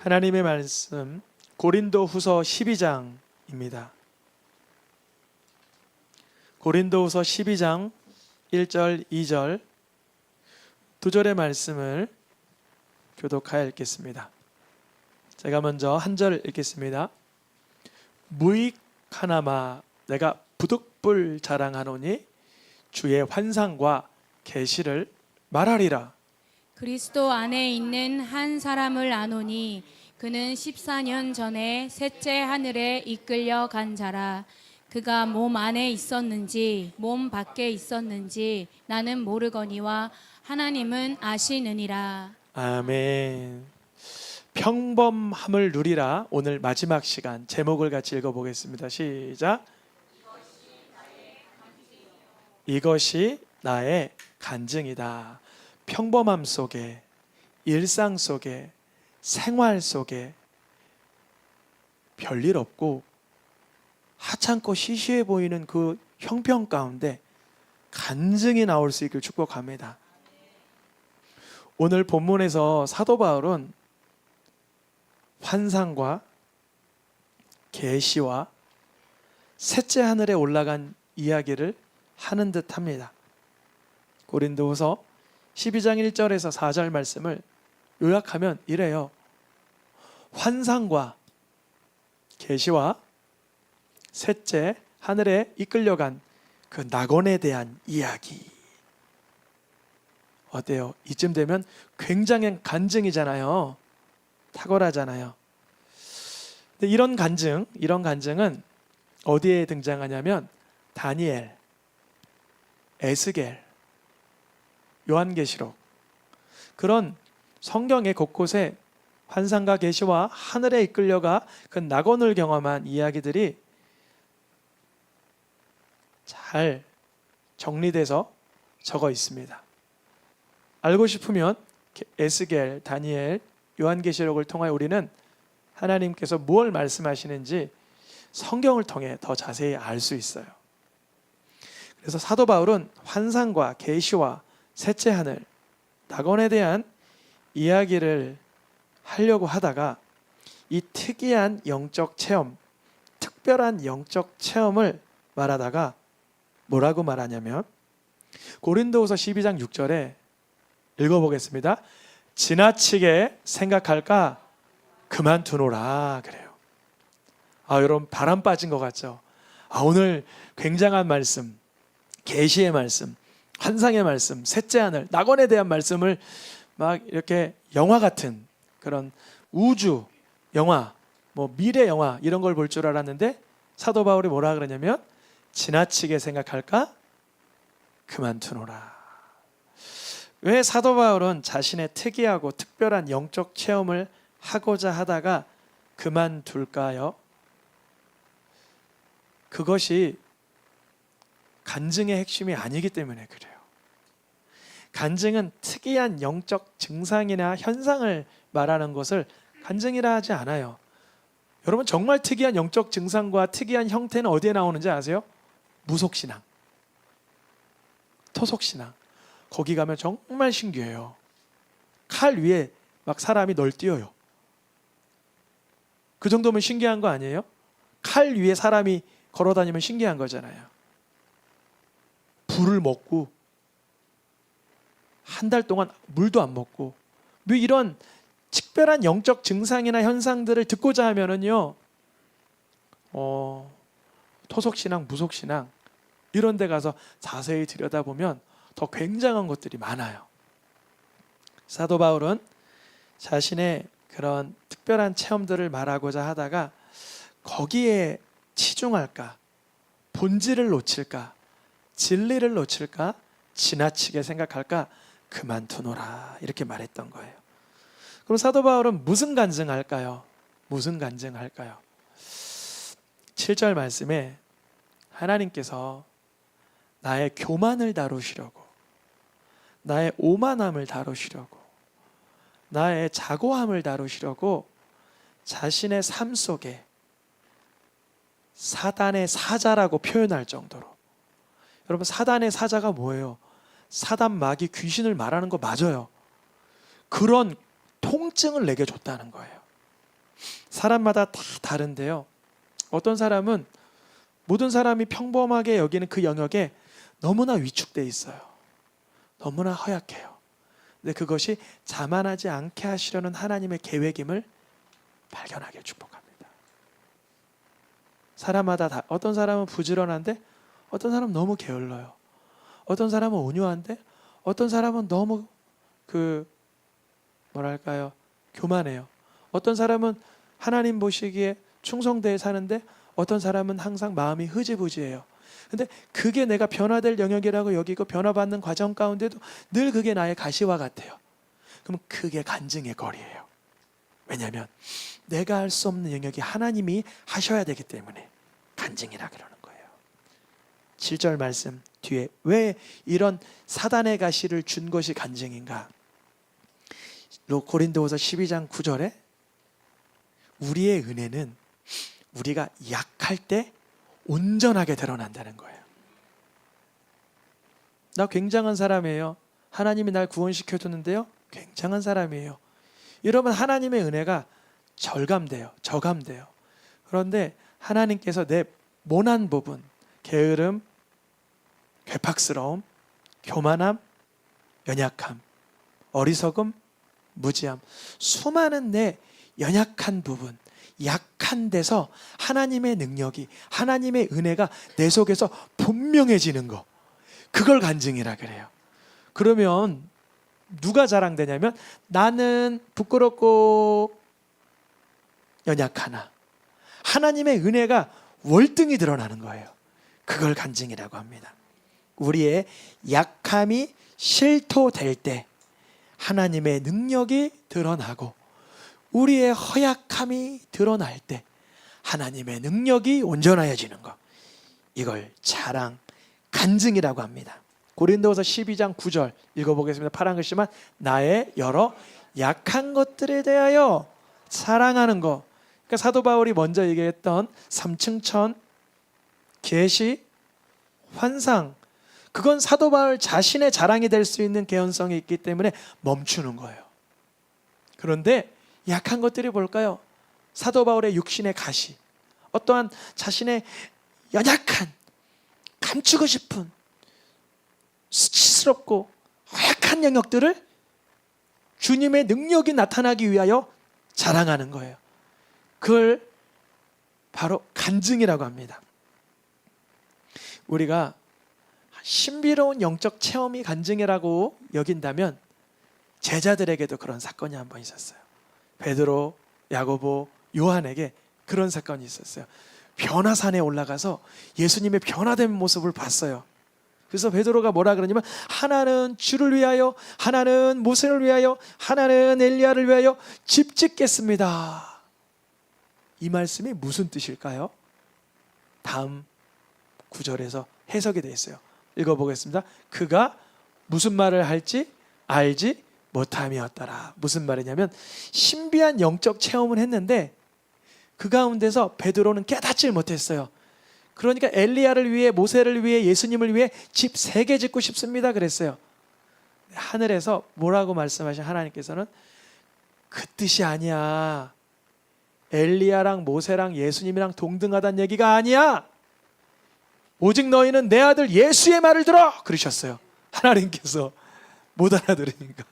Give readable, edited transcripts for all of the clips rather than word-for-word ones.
하나님의 말씀 고린도후서 12장입니다. 고린도후서 12장 1절, 2절 두 절의 말씀을 교독하여 읽겠습니다. 제가 먼저 한 절 읽겠습니다. 무익하나마 내가 부득불 자랑하노니 주의 환상과 계시를 말하리라. 그리스도 안에 있는 한 사람을 아노니 그는 14년 전에 셋째 하늘에 이끌려 간 자라. 그가 몸 안에 있었는지 몸 밖에 있었는지 나는 모르거니와 하나님은 아시느니라. 아멘. 평범함을 누리라. 오늘 마지막 시간 제목을 같이 읽어보겠습니다. 시작. 이것이 나의 간증이다. 평범함 속에, 일상 속에, 생활 속에 별일 없고 하찮고 시시해 보이는 그 형편 가운데 간증이 나올 수 있길 축복합니다. 오늘 본문에서 사도 바울은 환상과 계시와 셋째 하늘에 올라간 이야기를 하는 듯 합니다. 고린도후서 12장 1절에서 4절 말씀을 요약하면 이래요. 환상과 계시와 셋째 하늘에 이끌려간 그 낙원에 대한 이야기. 어때요? 이쯤 되면 굉장한 간증이잖아요. 탁월하잖아요. 근데 이런 간증은 어디에 등장하냐면 다니엘, 에스겔, 요한계시록 그런 성경의 곳곳에 환상과 계시와 하늘에 이끌려가 그 낙원을 경험한 이야기들이 잘 정리돼서 적어 있습니다. 알고 싶으면 에스겔, 다니엘, 요한계시록을 통하여 우리는 하나님께서 무엇을 말씀하시는지 성경을 통해 더 자세히 알 수 있어요. 그래서 사도 바울은 환상과 계시와 셋째 하늘, 낙원에 대한 이야기를 하려고 하다가 이 특이한 영적 체험, 특별한 영적 체험을 말하다가 뭐라고 말하냐면 고린도후서 12장 6절에 읽어보겠습니다. 지나치게 생각할까 그만두노라 그래요. 여러분 바람 빠진 것 같죠? 오늘 굉장한 말씀, 계시의 말씀, 환상의 말씀, 셋째 하늘, 낙원에 대한 말씀을 막 이렇게 영화 같은 그런 우주 영화, 미래 영화 이런 걸 볼 줄 알았는데 사도 바울이 뭐라 그러냐면 지나치게 생각할까 그만두노라. 왜 사도 바울은 자신의 특이하고 특별한 영적 체험을 하고자 하다가 그만둘까요? 그것이 간증의 핵심이 아니기 때문에 그래요. 간증은 특이한 영적 증상이나 현상을 말하는 것을 간증이라 하지 않아요. 여러분 정말 특이한 영적 증상과 특이한 형태는 어디에 나오는지 아세요? 무속신앙, 토속신앙. 거기 가면 정말 신기해요. 칼 위에 막 사람이 널뛰어요. 그 정도면 신기한 거 아니에요? 칼 위에 사람이 걸어다니면 신기한 거잖아요. 불을 먹고 한 달 동안 물도 안 먹고 이런 특별한 영적 증상이나 현상들을 듣고자 하면은요, 토속신앙, 무속신앙 이런 데 가서 자세히 들여다보면 더 굉장한 것들이 많아요. 사도 바울은 자신의 그런 특별한 체험들을 말하고자 하다가 거기에 치중할까, 본질을 놓칠까, 진리를 놓칠까, 지나치게 생각할까 그만두노라 이렇게 말했던 거예요. 그럼 사도 바울은 무슨 간증할까요? 무슨 간증할까요? 7절 말씀에 하나님께서 나의 교만을 다루시려고, 나의 오만함을 다루시려고, 나의 자고함을 다루시려고 자신의 삶 속에 사단의 사자라고 표현할 정도로. 여러분 사단의 사자가 뭐예요? 사단 마귀 귀신을 말하는 거 맞아요. 그런 통증을 내게 줬다는 거예요. 사람마다 다 다른데요. 어떤 사람은 모든 사람이 평범하게 여기는 그 영역에 너무나 위축돼 있어요. 너무나 허약해요. 근데 그것이 자만하지 않게 하시려는 하나님의 계획임을 발견하길 축복합니다. 사람마다 다, 어떤 사람은 부지런한데 어떤 사람은 너무 게을러요. 어떤 사람은 온유한데 어떤 사람은 너무 뭐랄까요, 교만해요. 어떤 사람은 하나님 보시기에 충성되게 사는데 어떤 사람은 항상 마음이 흐지부지해요. 근데 그게 내가 변화될 영역이라고 여기고 변화받는 과정 가운데도 늘 그게 나의 가시와 같아요. 그럼 그게 간증의 거리예요. 왜냐하면 내가 할 수 없는 영역이 하나님이 하셔야 되기 때문에 간증이라 그러는 거예요. 7절 말씀 뒤에 왜 이런 사단의 가시를 준 것이 간증인가? 고린도후서 12장 9절에 우리의 은혜는 우리가 약할 때 온전하게 드러난다는 거예요. 나 굉장한 사람이에요. 하나님이 날 구원시켜 줬는데요, 굉장한 사람이에요. 이러면 하나님의 은혜가 저감돼요. 그런데 하나님께서 내 모난 부분, 게으름, 괴팍스러움, 교만함, 연약함, 어리석음, 무지함, 수많은 내 연약한 부분, 약한 데서 하나님의 능력이, 하나님의 은혜가 내 속에서 분명해지는 거, 그걸 간증이라 그래요. 그러면 누가 자랑되냐면 나는 부끄럽고 연약하나 하나님의 은혜가 월등히 드러나는 거예요. 그걸 간증이라고 합니다. 우리의 약함이 실토될 때 하나님의 능력이 드러나고 우리의 허약함이 드러날 때 하나님의 능력이 온전하여지는 것, 이걸 자랑, 간증이라고 합니다. 고린도후서 12장 9절 읽어보겠습니다. 파란 글씨만, 나의 여러 약한 것들에 대하여 사랑하는 것. 그러니까 사도 바울이 먼저 얘기했던 삼층천, 계시, 환상, 그건 사도 바울 자신의 자랑이 될 수 있는 개연성이 있기 때문에 멈추는 거예요. 그런데 약한 것들이 뭘까요? 사도 바울의 육신의 가시, 어떠한 자신의 연약한, 감추고 싶은, 수치스럽고 허약한 영역들을 주님의 능력이 나타나기 위하여 자랑하는 거예요. 그걸 바로 간증이라고 합니다. 우리가 신비로운 영적 체험이 간증이라고 여긴다면 제자들에게도 그런 사건이 한 번 있었어요. 베드로, 야고보, 요한에게 그런 사건이 있었어요. 변화산에 올라가서 예수님의 변화된 모습을 봤어요. 그래서 베드로가 뭐라 그러냐면, 하나는 주를 위하여, 하나는 모세를 위하여, 하나는 엘리야를 위하여 집 짓겠습니다. 이 말씀이 무슨 뜻일까요? 다음 구절에서 해석이 되어 있어요. 읽어보겠습니다. 그가 무슨 말을 할지 알지 못함이었더라. 무슨 말이냐면 신비한 영적 체험을 했는데 그 가운데서 베드로는 깨닫질 못했어요. 그러니까 엘리야를 위해, 모세를 위해, 예수님을 위해 집 3개 짓고 싶습니다 그랬어요. 하늘에서 뭐라고 말씀하신 하나님께서는 그 뜻이 아니야. 엘리야랑 모세랑 예수님이랑 동등하다는 얘기가 아니야. 오직 너희는 내 아들 예수의 말을 들어 그러셨어요. 하나님께서 못 알아들으니까.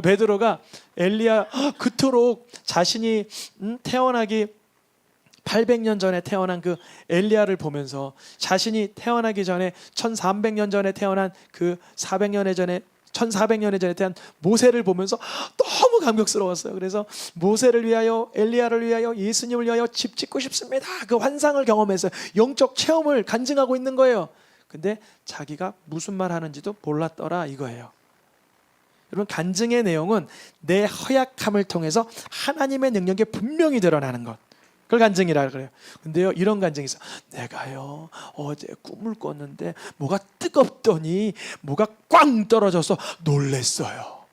베드로가 엘리야, 그토록 자신이 태어나기 800년 전에 태어난 그 엘리야를 보면서 자신이 태어나기 전에 1300년 전에 태어난 그 1400년 전에 태어난 모세를 보면서 너무 감격스러웠어요. 그래서 모세를 위하여, 엘리야를 위하여, 예수님을 위하여 집 짓고 싶습니다. 그 환상을 경험해서 영적 체험을 간증하고 있는 거예요. 근데 자기가 무슨 말 하는지도 몰랐더라 이거예요. 여러분, 간증의 내용은 내 허약함을 통해서 하나님의 능력이 분명히 드러나는 것, 그걸 간증이라 그래요. 근데요, 이런 간증이 있어요. 내가요 어제 꿈을 꿨는데 뭐가 뜨겁더니 뭐가 꽝 떨어져서 놀랬어요.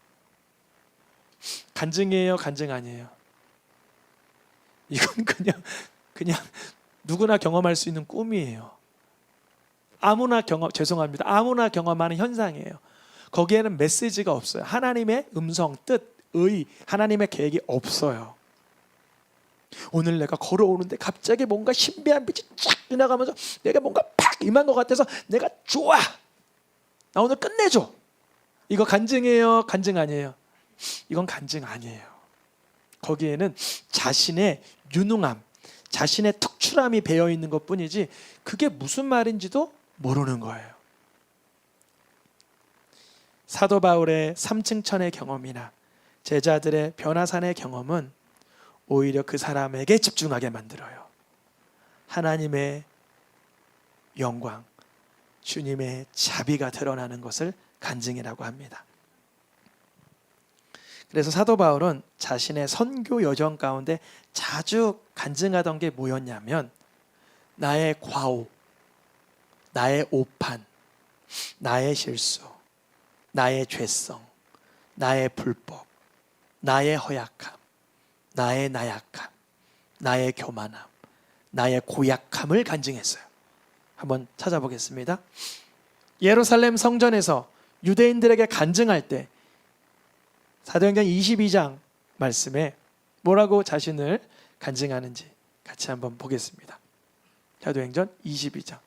간증이에요, 간증 아니에요? 이건 그냥 누구나 경험할 수 있는 꿈이에요. 아무나 경험하는 현상이에요. 거기에는 메시지가 없어요. 하나님의 음성, 뜻, 의, 하나님의 계획이 없어요. 오늘 내가 걸어오는데 갑자기 뭔가 신비한 빛이 쫙 지나가면서 내가 뭔가 팍 임한 것 같아서 내가 좋아. 나 오늘 끝내줘. 이거 간증이에요? 간증 아니에요? 이건 간증 아니에요. 거기에는 자신의 유능함, 자신의 특출함이 배어 있는 것뿐이지 그게 무슨 말인지도 모르는 거예요. 사도 바울의 3층천의 경험이나 제자들의 변화산의 경험은 오히려 그 사람에게 집중하게 만들어요. 하나님의 영광, 주님의 자비가 드러나는 것을 간증이라고 합니다. 그래서 사도 바울은 자신의 선교 여정 가운데 자주 간증하던 게 뭐였냐면 나의 과오, 나의 오판, 나의 실수, 나의 죄성, 나의 불법, 나의 허약함, 나의 나약함, 나의 교만함, 나의 고약함을 간증했어요. 한번 찾아보겠습니다. 예루살렘 성전에서 유대인들에게 간증할 때 사도행전 22장 말씀에 뭐라고 자신을 간증하는지 같이 한번 보겠습니다. 사도행전 22장.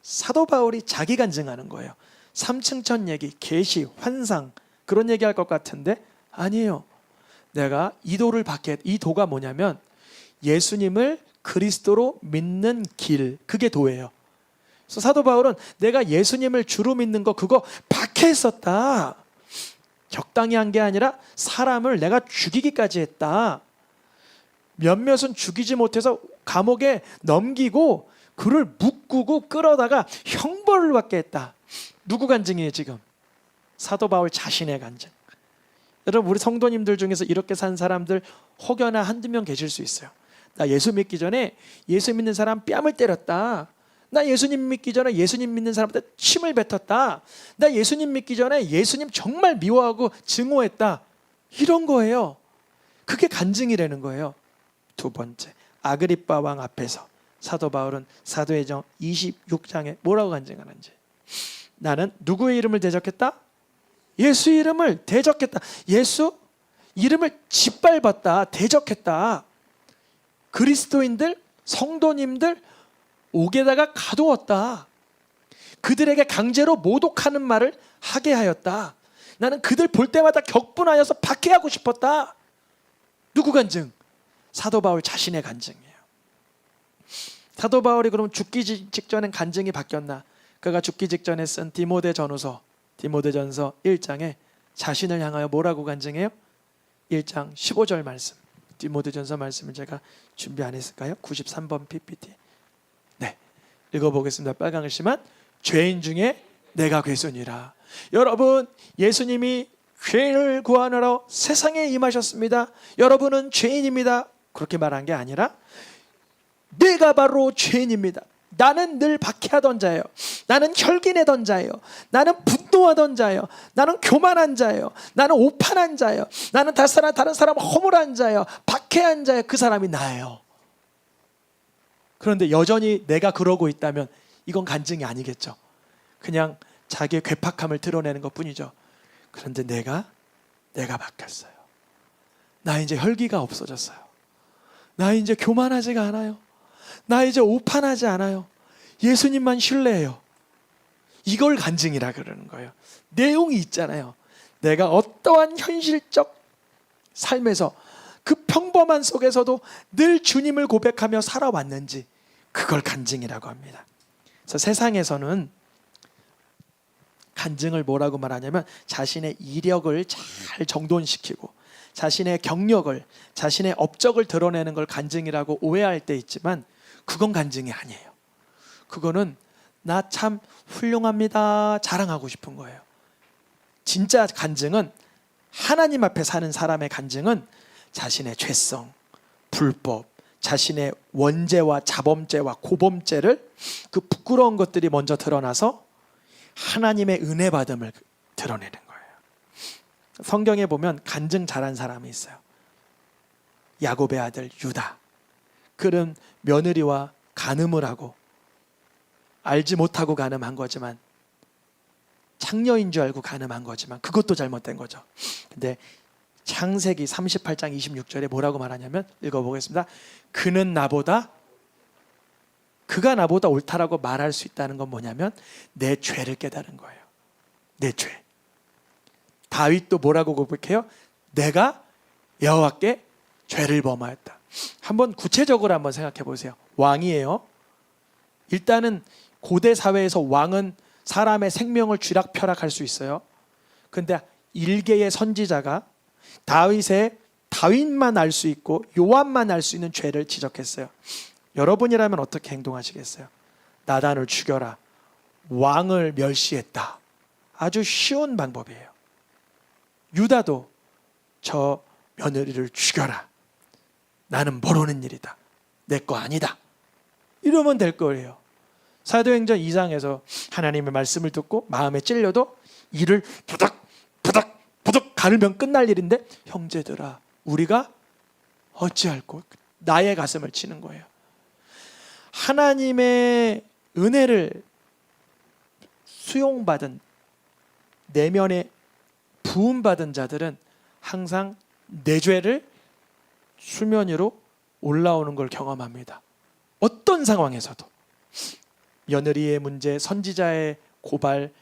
사도 바울이 자기 간증하는 거예요. 삼층천 얘기, 계시, 환상 그런 얘기할 것 같은데 아니에요. 내가 이 도를 받게, 이 도가 뭐냐면 예수님을 그리스도로 믿는 길, 그게 도예요. 그래서 사도 바울은 내가 예수님을 주로 믿는 거 그거 박해했었다. 적당히 한 게 아니라 사람을 내가 죽이기까지 했다. 몇몇은 죽이지 못해서 감옥에 넘기고 그를 묶고 끌어다가 형벌을 받게 했다. 누구 간증이에요 지금? 사도 바울 자신의 간증. 여러분 우리 성도님들 중에서 이렇게 산 사람들 혹여나 한두 명 계실 수 있어요. 나 예수 믿기 전에 예수 믿는 사람 뺨을 때렸다. 나 예수님 믿기 전에 예수님 믿는 사람한테 침을 뱉었다. 나 예수님 믿기 전에 예수님 정말 미워하고 증오했다. 이런 거예요. 그게 간증이라는 거예요. 두 번째, 아그리빠 왕 앞에서 사도 바울은 사도행전 26장에 뭐라고 간증하는지. 나는 누구의 이름을 대적했다? 예수 이름을 대적했다. 예수 이름을 짓밟았다. 대적했다. 그리스도인들, 성도님들 옥에다가 가두었다. 그들에게 강제로 모독하는 말을 하게 하였다. 나는 그들 볼 때마다 격분하여서 박해하고 싶었다. 누구 간증? 사도 바울 자신의 간증이에요. 사도 바울이 그럼 죽기 직전엔 간증이 바뀌었나? 그가 죽기 직전에 쓴 디모데전서 1장에 자신을 향하여 뭐라고 간증해요? 1장 15절 말씀. 디모데전서 말씀을 제가 준비 안 했을까요? 93번 PPT. 네, 읽어보겠습니다. 빨간 글씨만. 죄인 중에 내가 괴순이라. 여러분, 예수님이 죄인을 구하느라 세상에 임하셨습니다. 여러분은 죄인입니다. 그렇게 말한 게 아니라 내가 바로 죄인입니다. 나는 늘 박해하던 자예요. 나는 혈기내던 자예요. 나는 분노하던 자예요. 나는 교만한 자예요. 나는 오판한 자예요. 나는 다른 사람 허물한 자예요. 박해한 자예요. 그 사람이 나예요. 그런데 여전히 내가 그러고 있다면 이건 간증이 아니겠죠. 그냥 자기의 괴팍함을 드러내는 것뿐이죠. 그런데 내가 바뀌었어요. 나 이제 혈기가 없어졌어요. 나 이제 교만하지가 않아요. 나 이제 오판하지 않아요. 예수님만 신뢰해요. 이걸 간증이라 그러는 거예요. 내용이 있잖아요. 내가 어떠한 현실적 삶에서 그 평범한 속에서도 늘 주님을 고백하며 살아왔는지 그걸 간증이라고 합니다. 그래서 세상에서는 간증을 뭐라고 말하냐면 자신의 이력을 잘 정돈시키고 자신의 경력을, 자신의 업적을 드러내는 걸 간증이라고 오해할 때 있지만 그건 간증이 아니에요. 그거는 나 참 훌륭합니다 자랑하고 싶은 거예요. 진짜 간증은 하나님 앞에 사는 사람의 간증은 자신의 죄성, 불법, 자신의 원죄와 자범죄와 고범죄를 그 부끄러운 것들이 먼저 드러나서 하나님의 은혜 받음을 드러내는 거예요. 성경에 보면 간증 잘한 사람이 있어요. 야곱의 아들 유다. 그는 며느리와 간음을 하고 알지 못하고 간음한 거지만 창녀인 줄 알고 간음한 거지만 그것도 잘못된 거죠. 근데 창세기 38장 26절에 뭐라고 말하냐면, 읽어보겠습니다. 그가 나보다 옳다라고 말할 수 있다는 건 뭐냐면 내 죄를 깨달은 거예요. 내 죄. 다윗도 뭐라고 고백해요? 내가 여호와께 죄를 범하였다. 한번 구체적으로 한번 생각해 보세요. 왕이에요. 일단은 고대 사회에서 왕은 사람의 생명을 쥐락펴락할 수 있어요. 근데 일개의 선지자가 다윗만 알 수 있고 요압만 알 수 있는 죄를 지적했어요. 여러분이라면 어떻게 행동하시겠어요? 나단을 죽여라. 왕을 멸시했다. 아주 쉬운 방법이에요. 유다도 저 며느리를 죽여라. 나는 모르는 일이다. 내 거 아니다. 이러면 될 거예요. 사도행전 2장에서 하나님의 말씀을 듣고 마음에 찔려도 이를 부닥 가르면 끝날 일인데, 형제들아 우리가 어찌할꼬, 나의 가슴을 치는 거예요. 하나님의 은혜를 수용받은, 내면에 부음받은 자들은 항상 내 죄를 수면 위로 올라오는 걸 경험합니다. 어떤 상황에서도. 며느리의 문제, 선지자의 고발,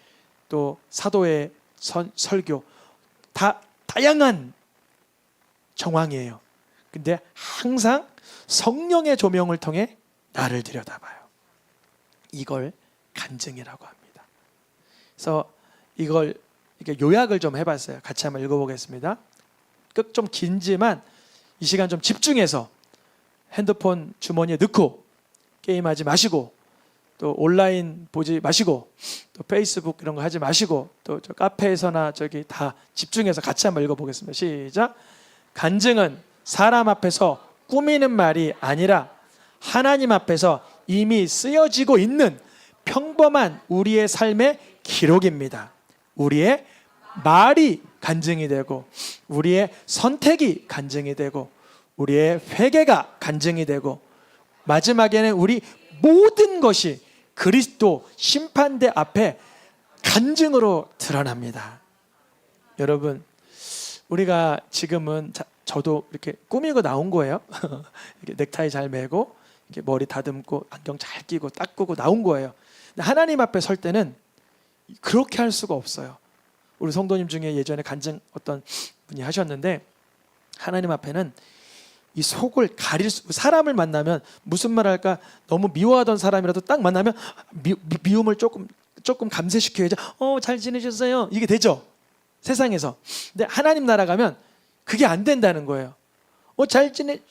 또 사도의 설교, 다 다양한 정황이에요. 근데 항상 성령의 조명을 통해 나를 들여다봐요. 이걸 간증이라고 합니다. 그래서 이걸 이렇게 요약을 좀 해봤어요. 같이 한번 읽어보겠습니다. 좀 길지만 이 시간 좀 집중해서 핸드폰 주머니에 넣고 게임하지 마시고, 또 온라인 보지 마시고, 또 페이스북 이런 거 하지 마시고, 또 저 카페에서나 저기 다 집중해서 같이 한번 읽어보겠습니다. 시작. 간증은 사람 앞에서 꾸미는 말이 아니라 하나님 앞에서 이미 쓰여지고 있는 평범한 우리의 삶의 기록입니다. 우리의 말이 간증이 되고, 우리의 선택이 간증이 되고, 우리의 회개가 간증이 되고, 마지막에는 우리 모든 것이 그리스도 심판대 앞에 간증으로 드러납니다. 여러분, 우리가 지금은 저도 이렇게 꾸미고 나온 거예요. 이렇게 넥타이 잘 매고, 이렇게 머리 다듬고, 안경 잘 끼고, 닦고 나온 거예요. 근데 하나님 앞에 설 때는 그렇게 할 수가 없어요. 우리 성도님 중에 예전에 간증 어떤 분이 하셨는데, 하나님 앞에는 이 속을 가릴 사람을 만나면 무슨 말 할까 너무 미워하던 사람이라도 딱 만나면 미움을 조금 감쇄시켜야죠. 잘 지내셨어요? 이게 되죠, 세상에서. 근데 하나님 나라 가면 그게 안 된다는 거예요. 잘 지내?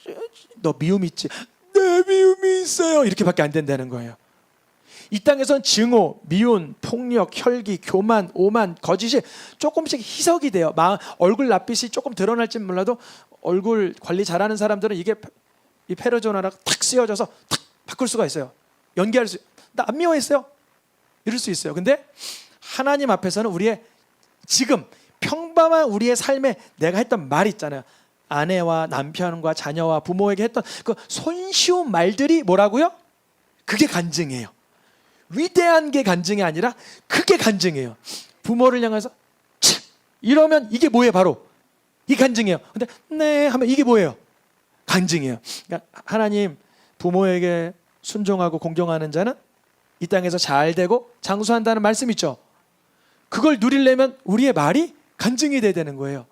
너 미움 있지? 네, 미움이 있어요. 이렇게밖에 안 된다는 거예요. 이 땅에선 증오, 미운, 폭력, 혈기, 교만, 오만, 거짓이 조금씩 희석이 돼요. 얼굴 낯빛이 조금 드러날지 몰라도 얼굴 관리 잘하는 사람들은 이게 이 페르소나랑 탁 씌워져서 탁 바꿀 수가 있어요. 연기할 수, 나 안 미워했어요, 이럴 수 있어요. 근데 하나님 앞에서는 우리의 지금 평범한 우리의 삶에 내가 했던 말 있잖아요. 아내와 남편과 자녀와 부모에게 했던 그 손쉬운 말들이 뭐라고요? 그게 간증이에요. 위대한 게 간증이 아니라 그게 간증이에요. 부모를 향해서 이러면 이게 뭐예요? 바로 이 간증이에요. 근데 네 하면 이게 뭐예요? 간증이에요. 그러니까 하나님, 부모에게 순종하고 공경하는 자는 이 땅에서 잘 되고 장수한다는 말씀 있죠. 그걸 누리려면 우리의 말이 간증이 돼야 되는 거예요.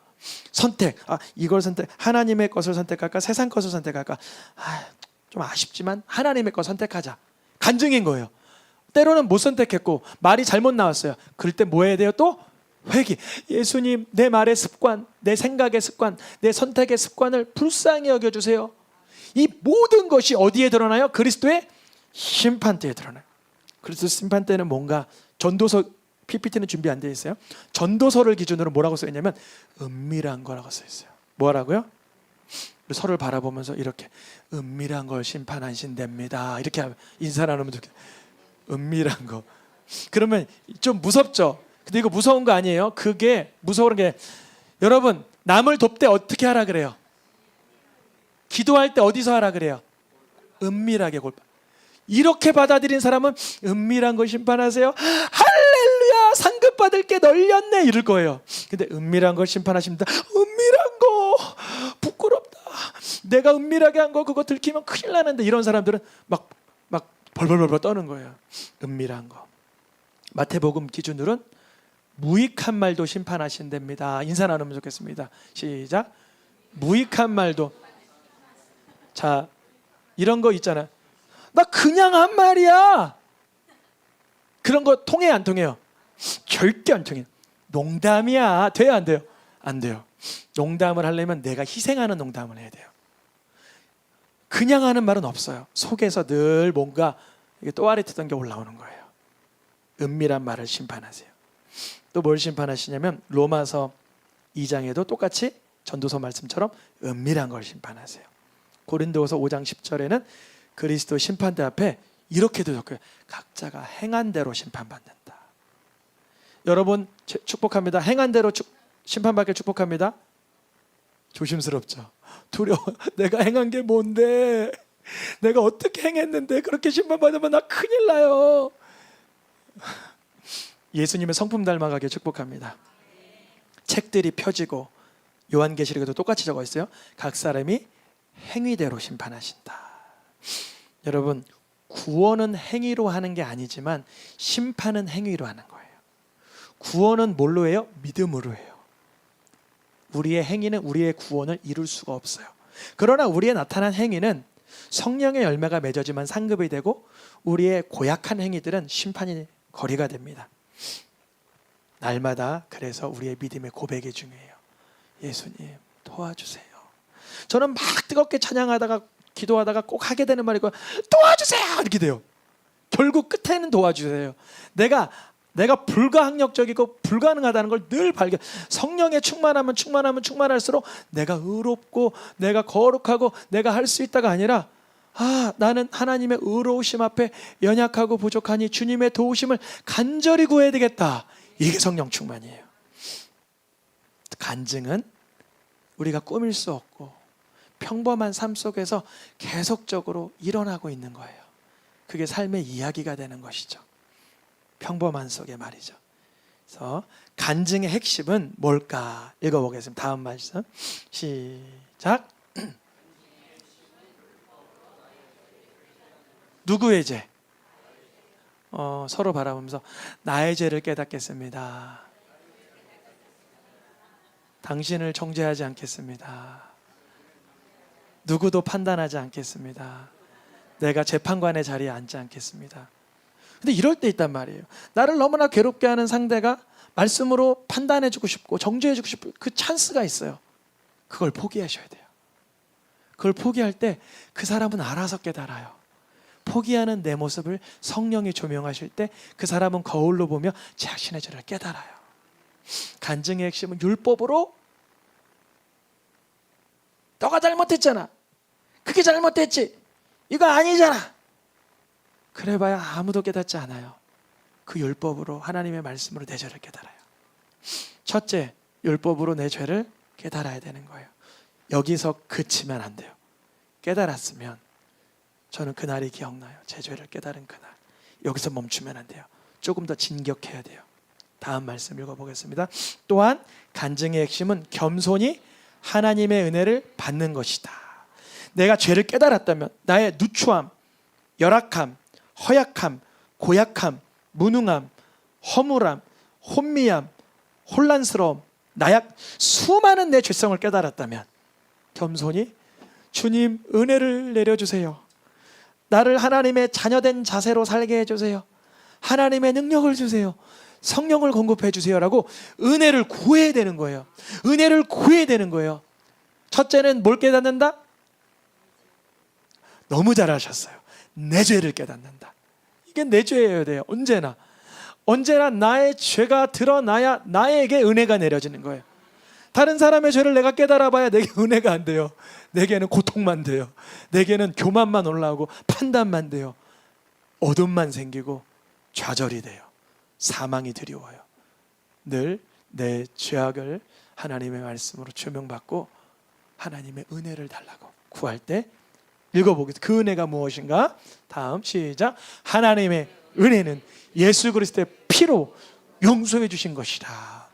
선택, 이걸 하나님의 것을 선택할까 세상 것을 선택할까, 좀 아쉽지만 하나님의 것 선택하자. 간증인 거예요. 때로는 못 선택했고 말이 잘못 나왔어요. 그럴 때 뭐 해야 돼요? 또 회개. 예수님, 내 말의 습관, 내 생각의 습관, 내 선택의 습관을 불쌍히 여겨주세요. 이 모든 것이 어디에 드러나요? 그리스도의 심판대에 드러나요. 그리스도 심판대는 뭔가, 전도서 PPT는 준비 안 돼 있어요. 전도서를 기준으로 뭐라고 써 있냐면 은밀한 거라고 써 있어요. 뭐라고요? 서로를 바라보면서 이렇게 은밀한 걸 심판하신답니다. 이렇게 인사 나누면 좋겠어요. 은밀한 거. 그러면 좀 무섭죠. 근데 이거 무서운 거 아니에요. 그게 무서운 게, 여러분 남을 돕때 어떻게 하라 그래요? 기도할 때 어디서 하라 그래요? 은밀하게 골반. 이렇게 받아들인 사람은 은밀한 거 심판하세요. 할렐루야, 상급 받을 게 널렸네, 이럴 거예요. 근데 은밀한 걸 심판하십니다. 은밀한 거 내가 은밀하게 한 거 그거 들키면 큰일 나는데, 이런 사람들은 막 벌벌벌 떠는 거예요. 은밀한 거. 마태복음 기준으로는 무익한 말도 심판하신답니다. 인사 나누면 좋겠습니다. 시작. 무익한 말도. 자, 이런 거 있잖아. 나 그냥 한 말이야. 그런 거 통해요, 안 통해요? 절대 안 통해요. 농담이야. 돼요, 안 돼요? 안 돼요. 농담을 하려면 내가 희생하는 농담을 해야 돼요. 그냥 하는 말은 없어요. 속에서 늘 뭔가 또아리트던 게 올라오는 거예요. 은밀한 말을 심판하세요. 또 뭘 심판하시냐면 로마서 2장에도 똑같이 전도서 말씀처럼 은밀한 걸 심판하세요. 고린도후서 5장 10절에는 그리스도 심판대 앞에 이렇게도 적혀요. 각자가 행한 대로 심판받는다. 여러분 축복합니다. 행한 대로 심판받길 축복합니다. 조심스럽죠. 두려워. 내가 행한 게 뭔데? 내가 어떻게 행했는데 그렇게 심판받으면 나 큰일 나요. 예수님의 성품 닮아가길 축복합니다. 책들이 펴지고 요한계시록에도 똑같이 적어 있어요. 각 사람이 행위대로 심판하신다. 여러분, 구원은 행위로 하는 게 아니지만 심판은 행위로 하는 거예요. 구원은 뭘로 해요? 믿음으로 해요. 우리의 행위는 우리의 구원을 이룰 수가 없어요. 그러나 우리의 나타난 행위는 성령의 열매가 맺어지면 상급이 되고, 우리의 고약한 행위들은 심판이 거리가 됩니다. 날마다 그래서 우리의 믿음의 고백이 중요해요. 예수님 도와주세요. 저는 막 뜨겁게 찬양하다가 기도하다가 꼭 하게 되는 말이고, 도와주세요 이렇게 돼요. 결국 끝에는 도와주세요. 내가 불가항력적이고 불가능하다는 걸 늘 발견. 성령에 충만할수록 내가 의롭고 내가 거룩하고 내가 할 수 있다가 아니라, 나는 하나님의 의로우심 앞에 연약하고 부족하니 주님의 도우심을 간절히 구해야 되겠다. 이게 성령 충만이에요. 간증은 우리가 꾸밀 수 없고 평범한 삶 속에서 계속적으로 일어나고 있는 거예요. 그게 삶의 이야기가 되는 것이죠. 평범한 속에 말이죠. 그래서 간증의 핵심은 뭘까? 읽어보겠습니다. 다음 말씀 시작. 누구의 죄? 서로 바라보면서 나의 죄를 깨닫겠습니다. 당신을 정죄하지 않겠습니다. 누구도 판단하지 않겠습니다. 내가 재판관의 자리에 앉지 않겠습니다. 근데 이럴 때 있단 말이에요. 나를 너무나 괴롭게 하는 상대가 말씀으로 판단해주고 싶고 정죄해주고 싶고 그 찬스가 있어요. 그걸 포기하셔야 돼요. 그걸 포기할 때 그 사람은 알아서 깨달아요. 포기하는 내 모습을 성령이 조명하실 때 그 사람은 거울로 보며 자신의 죄를 깨달아요. 간증의 핵심은 율법으로 너가 잘못했잖아. 그게 잘못됐지. 이거 아니잖아. 그래봐야 아무도 깨닫지 않아요. 그 율법으로 하나님의 말씀으로 내 죄를 깨달아요. 첫째, 율법으로 내 죄를 깨달아야 되는 거예요. 여기서 그치면 안 돼요. 깨달았으면 저는 그날이 기억나요. 제 죄를 깨달은 그날. 여기서 멈추면 안 돼요. 조금 더 진격해야 돼요. 다음 말씀 읽어보겠습니다. 또한 간증의 핵심은 겸손히 하나님의 은혜를 받는 것이다. 내가 죄를 깨달았다면 나의 누추함, 열악함, 허약함, 고약함, 무능함, 허물함, 혼미함, 혼란스러움, 나약, 수많은 내 죄성을 깨달았다면 겸손히 주님 은혜를 내려주세요. 나를 하나님의 자녀된 자세로 살게 해주세요. 하나님의 능력을 주세요. 성령을 공급해 주세요라고 은혜를 구해야 되는 거예요. 은혜를 구해야 되는 거예요. 첫째는 뭘 깨닫는다? 너무 잘하셨어요. 내 죄를 깨닫는다. 이게 내 죄여야 돼요. 언제나 나의 죄가 드러나야 나에게 은혜가 내려지는 거예요. 다른 사람의 죄를 내가 깨달아봐야 내게 은혜가 안 돼요. 내게는 고통만 돼요. 내게는 교만만 올라오고 판단만 돼요. 어둠만 생기고 좌절이 돼요. 사망이 두려워요. 늘 내 죄악을 하나님의 말씀으로 조명받고 하나님의 은혜를 달라고 구할 때 읽어보겠습니다. 그 은혜가 무엇인가? 다음 시작. 하나님의 은혜는 예수 그리스도의 피로 용서해 주신 것이다.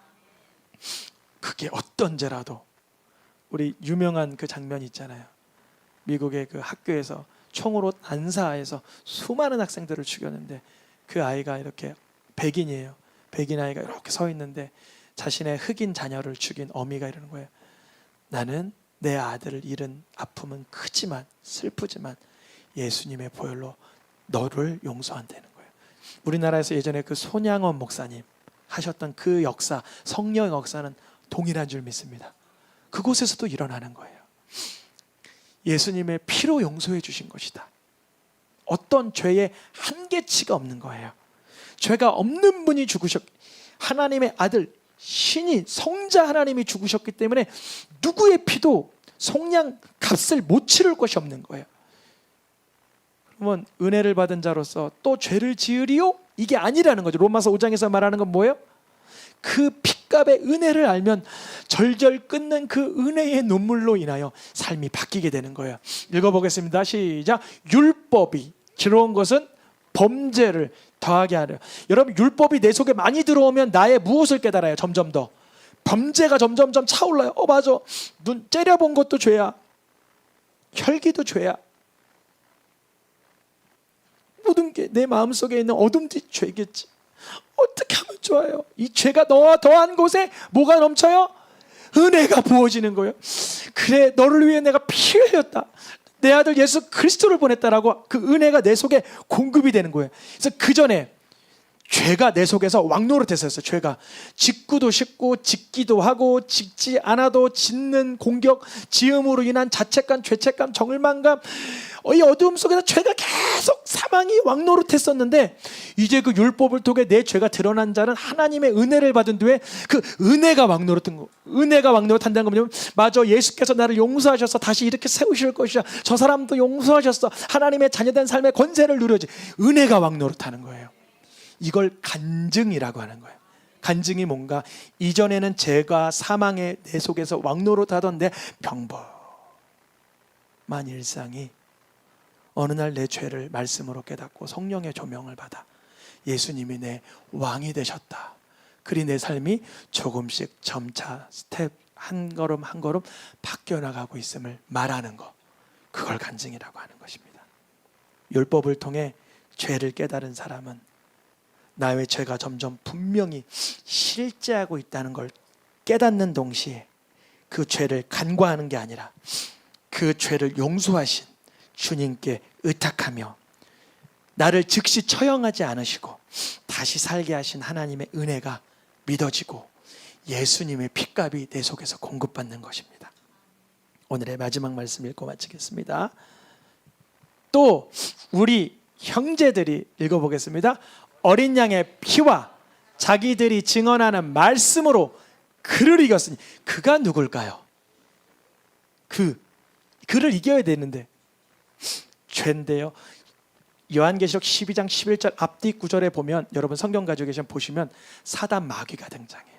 그게 어떤 죄라도, 우리 유명한 그 장면 있잖아요. 미국의 그 학교에서 총으로 난사해서 수많은 학생들을 죽였는데 그 아이가 이렇게 백인이에요. 백인 아이가 이렇게 서 있는데 자신의 흑인 자녀를 죽인 어미가 이러는 거예요. 나는 내 아들을 잃은 아픔은 크지만 슬프지만 예수님의 보혈로 너를 용서한다는 거예요. 우리나라에서 예전에 그 손양원 목사님 하셨던 그 역사, 성령의 역사는 동일한 줄 믿습니다. 그곳에서도 일어나는 거예요. 예수님의 피로 용서해 주신 것이다. 어떤 죄에 한계치가 없는 거예요. 죄가 없는 분이 하나님의 아들 신이 성자 하나님이 죽으셨기 때문에 누구의 피도 속량 값을 못 치를 것이 없는 거예요. 그러면 은혜를 받은 자로서 또 죄를 지으리요? 이게 아니라는 거죠. 로마서 5장에서 말하는 건 뭐예요? 그 핏값의 은혜를 알면 절절 끊는 그 은혜의 눈물로 인하여 삶이 바뀌게 되는 거예요. 읽어보겠습니다. 시작. 율법이 들어온 것은 범죄를 더하게 하려. 여러분, 율법이 내 속에 많이 들어오면 나의 무엇을 깨달아요? 점점 더 범죄가 점점점 차올라요. 맞아, 눈 째려본 것도 죄야. 혈기도 죄야. 모든 게 내 마음속에 있는 어둠도 죄겠지. 어떻게 하면 좋아요? 이 죄가 너와 더한 곳에 뭐가 넘쳐요? 은혜가 부어지는 거예요. 그래, 너를 위해 내가 피 흘렸다. 내 아들 예수 그리스도를 보냈다라고 그 은혜가 내 속에 공급이 되는 거예요. 그래서 그 전에 죄가 내 속에서 왕노릇했었어요. 죄가 짓고도 싶고 짓기도 하고 짓지 않아도 짓는 공격, 지음으로 인한 자책감, 죄책감, 정을망감, 이 어두움 속에서 죄가 계속 사망이 왕노릇했었는데 이제 그 율법을 통해 내 죄가 드러난 자는 하나님의 은혜를 받은 뒤에 그 은혜가 왕노릇한 거. 은혜가 왕노릇한다는 건 뭐냐면 맞아, 예수께서 나를 용서하셔서 다시 이렇게 세우실 것이야. 저 사람도 용서하셨어. 하나님의 자녀된 삶의 권세를 누려지. 은혜가 왕노릇하는 거예요. 이걸 간증이라고 하는 거예요. 간증이 뭔가 이전에는 죄가 사망의 내 속에서 왕노릇하던데 평범한 일상이 어느 날 내 죄를 말씀으로 깨닫고 성령의 조명을 받아 예수님이 내 왕이 되셨다. 그리 내 삶이 조금씩 점차 스텝 한 걸음 한 걸음 바뀌어 나가고 있음을 말하는 것, 그걸 간증이라고 하는 것입니다. 율법을 통해 죄를 깨달은 사람은 나의 죄가 점점 분명히 실제하고 있다는 걸 깨닫는 동시에 그 죄를 간과하는 게 아니라 그 죄를 용서하신 주님께 의탁하며 나를 즉시 처형하지 않으시고 다시 살게 하신 하나님의 은혜가 믿어지고 예수님의 핏값이 내 속에서 공급받는 것입니다. 오늘의 마지막 말씀 읽고 마치겠습니다. 또 우리 형제들이 읽어보겠습니다. 어린 양의 피와 자기들이 증언하는 말씀으로 그를 이겼으니 그가 누굴까요? 그를 이겨야 되는데 죄인데요. 요한계시록 12장 11절 앞뒤 구절에 보면 여러분 성경 가지고 계시면 보시면 사단 마귀가 등장해요.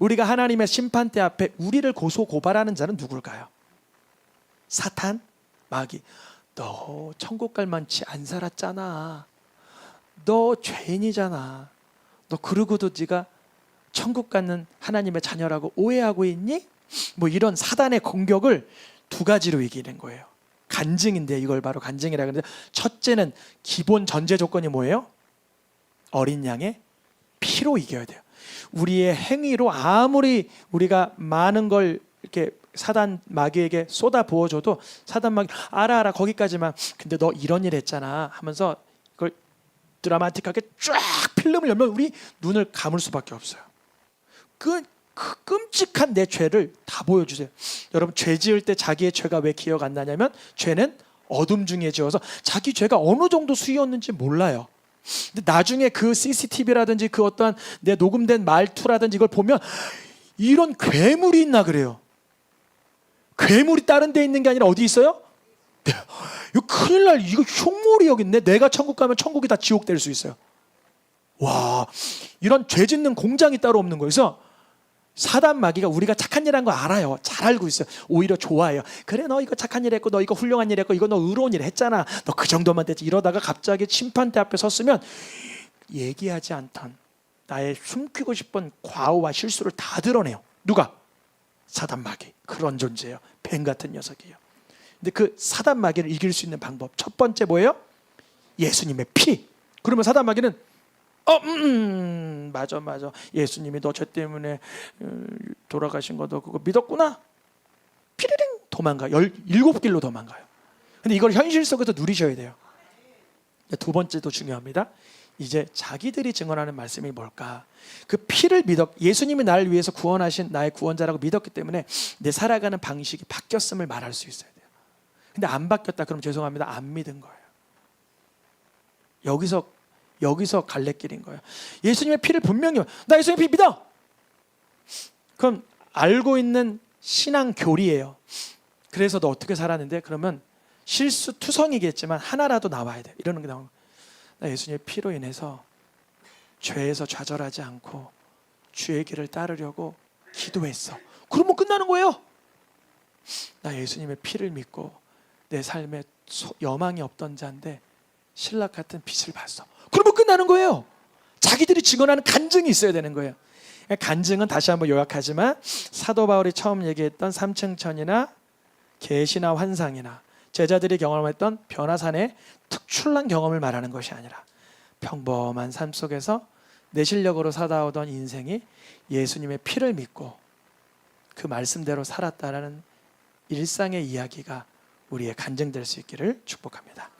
우리가 하나님의 심판대 앞에 우리를 고소 고발하는 자는 누굴까요? 사탄, 마귀. 너 천국 갈 만치 안 살았잖아. 너 죄인이잖아. 너 그러고도 네가 천국 가는 하나님의 자녀라고 오해하고 있니? 뭐 이런 사단의 공격을 두 가지로 이기는 거예요. 간증인데 이걸 바로 간증이라고 하는데 첫째는 기본 전제 조건이 뭐예요? 어린 양의 피로 이겨야 돼요. 우리의 행위로 아무리 우리가 많은 걸 이렇게 사단 마귀에게 쏟아 부어줘도 사단 마귀 알아 거기까지만. 근데 너 이런 일 했잖아 하면서 그걸 드라마틱하게 쫙 필름을 열면 우리 눈을 감을 수밖에 없어요. 그 끔찍한 내 죄를 다 보여주세요. 여러분, 죄 지을 때 자기의 죄가 왜 기억 안 나냐면 죄는 어둠 중에 지어서 자기 죄가 어느 정도 수위였는지 몰라요. 근데 나중에 그 CCTV라든지 그 어떠한 내 녹음된 말투라든지 이걸 보면 이런 괴물이 있나 그래요. 괴물이 다른 데 있는 게 아니라 어디 있어요? 이거 큰일 날, 이거 흉물이 여기 있네. 내가 천국 가면 천국이 다 지옥 될 수 있어요. 와, 이런 죄 짓는 공장이 따로 없는 거예요. 그래서 사단 마귀가 우리가 착한 일 한 거 알아요. 잘 알고 있어요. 오히려 좋아해요. 그래, 너 이거 착한 일 했고 너 이거 훌륭한 일 했고 이거 너 의로운 일 했잖아. 너 그 정도만 됐지. 이러다가 갑자기 심판대 앞에 섰으면 얘기하지 않던 나의 숨기고 싶은 과오와 실수를 다 드러내요. 누가? 사단 마귀. 그런 존재예요. 뱀 같은 녀석이에요. 근데 그 사단 마귀를 이길 수 있는 방법 첫 번째 뭐예요? 예수님의 피. 그러면 사단 마귀는 맞아 예수님이 너 죄 때문에 돌아가신 거도 그거 믿었구나. 피리링 도망가. 17길로 도망가요. 근데 이걸 현실 속에서 누리셔야 돼요. 두 번째도 중요합니다. 이제 자기들이 증언하는 말씀이 뭘까? 그 피를 예수님이 나를 위해서 구원하신 나의 구원자라고 믿었기 때문에 내 살아가는 방식이 바뀌었음을 말할 수 있어야 돼요. 근데 안 바뀌었다 그럼 죄송합니다. 안 믿은 거예요. 여기서 갈래길인 거예요. 예수님의 피를 분명히 나 예수님 피 믿어. 그럼 알고 있는 신앙 교리예요. 그래서 너 어떻게 살았는데? 그러면 실수투성이겠지만 하나라도 나와야 돼. 이러는 게 나오는 거예요. 나 예수님의 피로 인해서 죄에서 좌절하지 않고 주의 길을 따르려고 기도했어. 그러면 끝나는 거예요. 나 예수님의 피를 믿고 내 삶에 여망이 없던 자인데 신락 같은 빛을 봤어. 그러면 끝나는 거예요. 자기들이 증언하는 간증이 있어야 되는 거예요. 간증은 다시 한번 요약하지만 사도 바울이 처음 얘기했던 삼층천이나 계시나 환상이나 제자들이 경험했던 변화산의 특출난 경험을 말하는 것이 아니라 평범한 삶 속에서 내 실력으로 살아오던 인생이 예수님의 피를 믿고 그 말씀대로 살았다라는 일상의 이야기가 우리의 간증될 수 있기를 축복합니다.